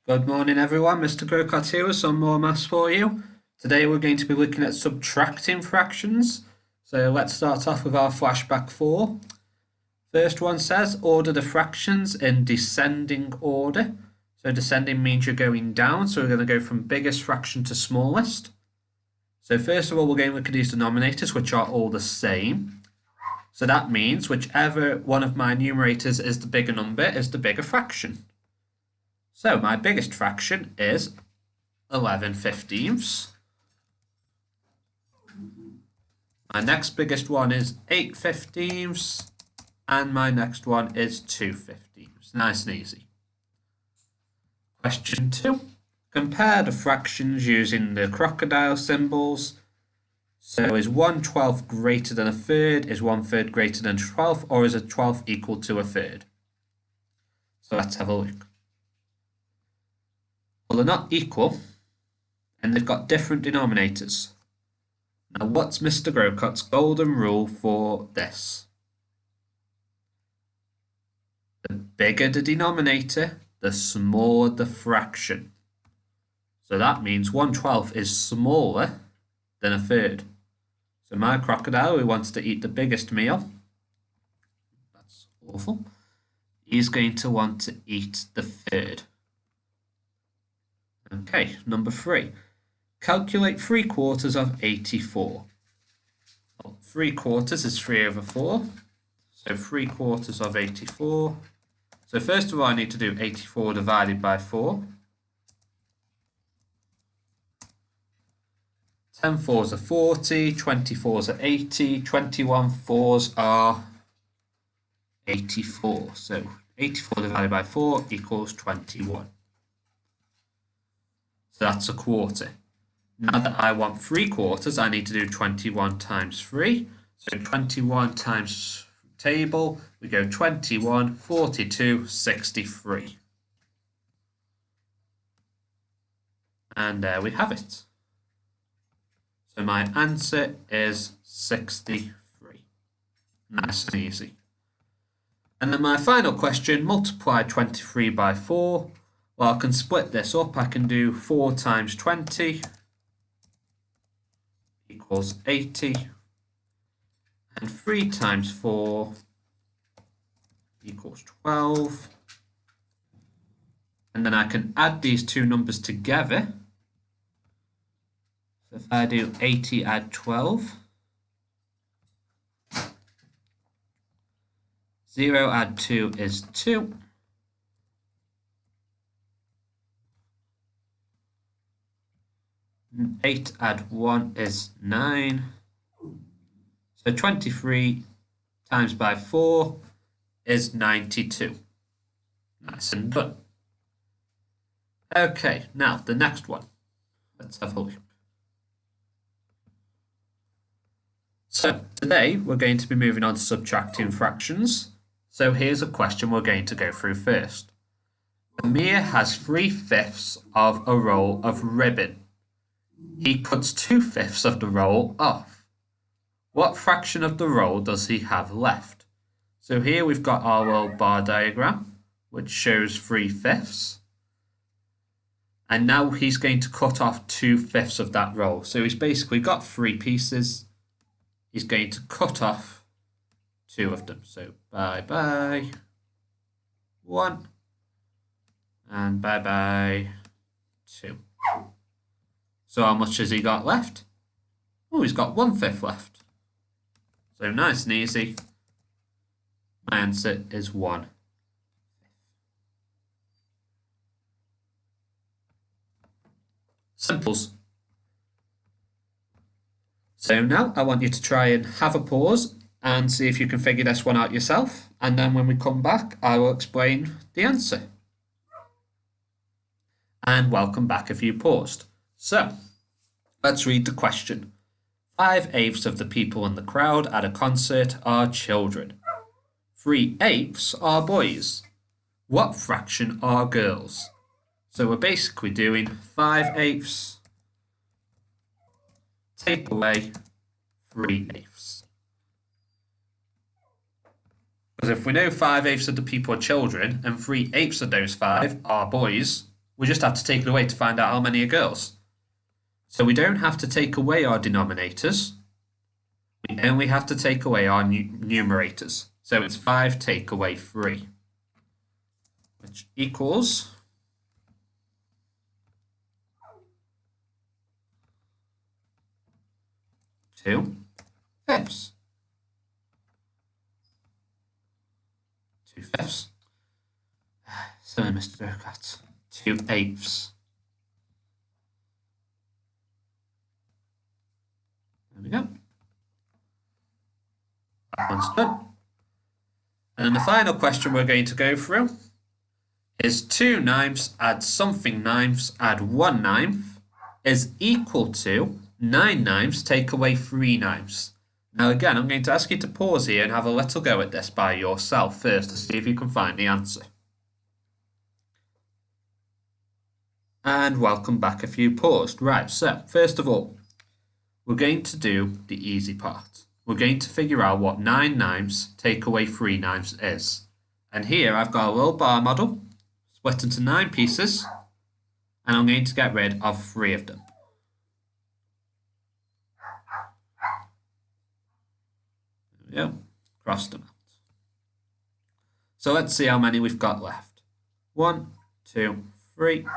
Good morning everyone, Mr. Grocott here with some more maths for you. Today we're going to be looking at subtracting fractions. So let's start off with our flashback 4. First one says order the fractions in descending order. So descending means you're going down, so we're going to go from biggest fraction to smallest. So first of all we're going to look at these denominators, which are all the same. So that means whichever one of my numerators is the bigger number is the bigger fraction. So my biggest fraction is 11/15. My next biggest one is 8/15. And my next one is 2/15. Nice and easy. Question 2. Compare the fractions using the crocodile symbols. So is 1/12 greater than a third? Is 1/3 greater than 12? Or is a 12th equal to a third? So let's have a look. Well, they're not equal, and they've got different denominators. Now, what's Mr. Grocott's golden rule for this? The bigger the denominator, the smaller the fraction. So that means 1/12 is smaller than a third. So my crocodile, who wants to eat the biggest meal, that's awful, he's going to want to eat the third. Okay, number 3. Calculate 3/4 of 84. Well, 3/4 is 3/4. So 3/4 of 84. So first of all, I need to do 84 divided by 4. 10 fours are 40, 20 fours are 80, 21 fours are 84. So 84 divided by 4 equals 21. So that's a quarter. Now that I want 3/4, I need to do 21 times 3. So 21 times table, we go 21, 42, 63. And there we have it. So my answer is 63. Nice and easy. And then my final question, multiply 23 by 4. Well, I can split this up. I can do 4 times 20 equals 80. And 3 times 4 equals 12. And then I can add these two numbers together. So if I do 80 add 12, 0 add 2 is 2. 8 add 1 is 9. So 23 times by 4 is 92. Nice and done. Okay, now the next one. Let's have a look. So today we're going to be moving on to subtracting fractions. So here's a question we're going to go through first. Amir has 3/5 of a roll of ribbon. He cuts 2/5 of the roll off. What fraction of the roll does he have left? So here we've got our little bar diagram, which shows 3/5. And now he's going to cut off 2/5 of that roll. So he's basically got 3 pieces. He's going to cut off 2 of them. So bye-bye 1 and bye-bye 2. So how much has he got left? Oh, he's got 1/5 left. So nice and easy. My answer is 1/5. Simples. So now I want you to try and have a pause and see if you can figure this one out yourself. And then when we come back, I will explain the answer. And welcome back if you paused. So let's read the question. 5/8 of the people in the crowd at a concert are children. 3/8 are boys. What fraction are girls? So we're basically doing 5/8 take away 3/8. Because if we know 5/8 of the people are children and 3/8 of those 5 are boys, We just have to take it away to find out how many are girls. So we don't have to take away our denominators. We only have to take away our numerators. So it's 5 take away 3, which equals 2/5. 2/5. Sorry, Mr. Burkhardt. 2/8. There we go. That one's done. And then the final question we're going to go through is 2/9 add something ninths add 1/9 is equal to 9/9 take away 3/9. Now again, I'm going to ask you to pause here and have a little go at this by yourself first to see if you can find the answer. And welcome back if you paused. Right, so first of all, we're going to do the easy part. We're going to figure out what 9/9 take away 3/9 is. And here I've got a little bar model split into 9 pieces, and I'm going to get rid of 3 of them. There we go, cross them out. So let's see how many we've got left. 1, 2, 3,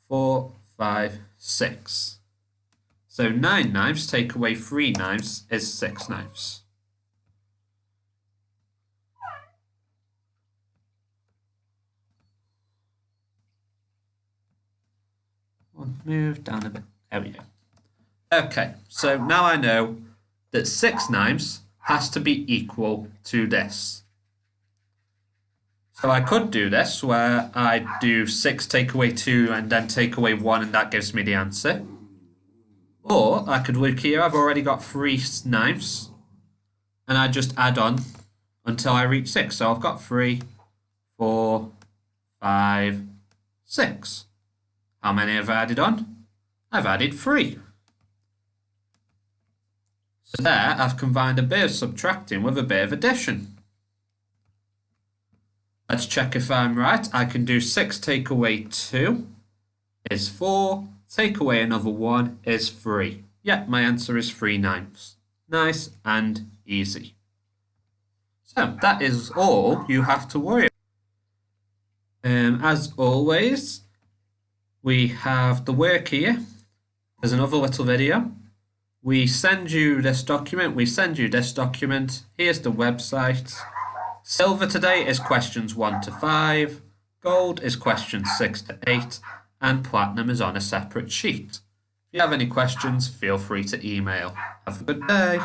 4, 5, 6. So 9/9 take away 3/9 is 6/9. Move down a bit. There we go. Okay, so now I know that 6/9 has to be equal to this. So I could do this where I do 6 take away 2 and then take away 1 and that gives me the answer. Or I could look here, I've already got 3/9 and I just add on until I reach 6. So I've got 3, 4, 5, 6. How many have I added on? I've added 3. So there I've combined a bit of subtracting with a bit of addition. Let's check if I'm right. I can do 6 take away 2 is 4. Take away another 1 is 3. Yeah, my answer is 3/9. Nice and easy. So that is all you have to worry about. As always, we have the work here. There's another little video. We send you this document. Here's the website. Silver today is questions 1 to 5. Gold is questions 6 to 8. And platinum is on a separate sheet. If you have any questions, feel free to email. Have a good day.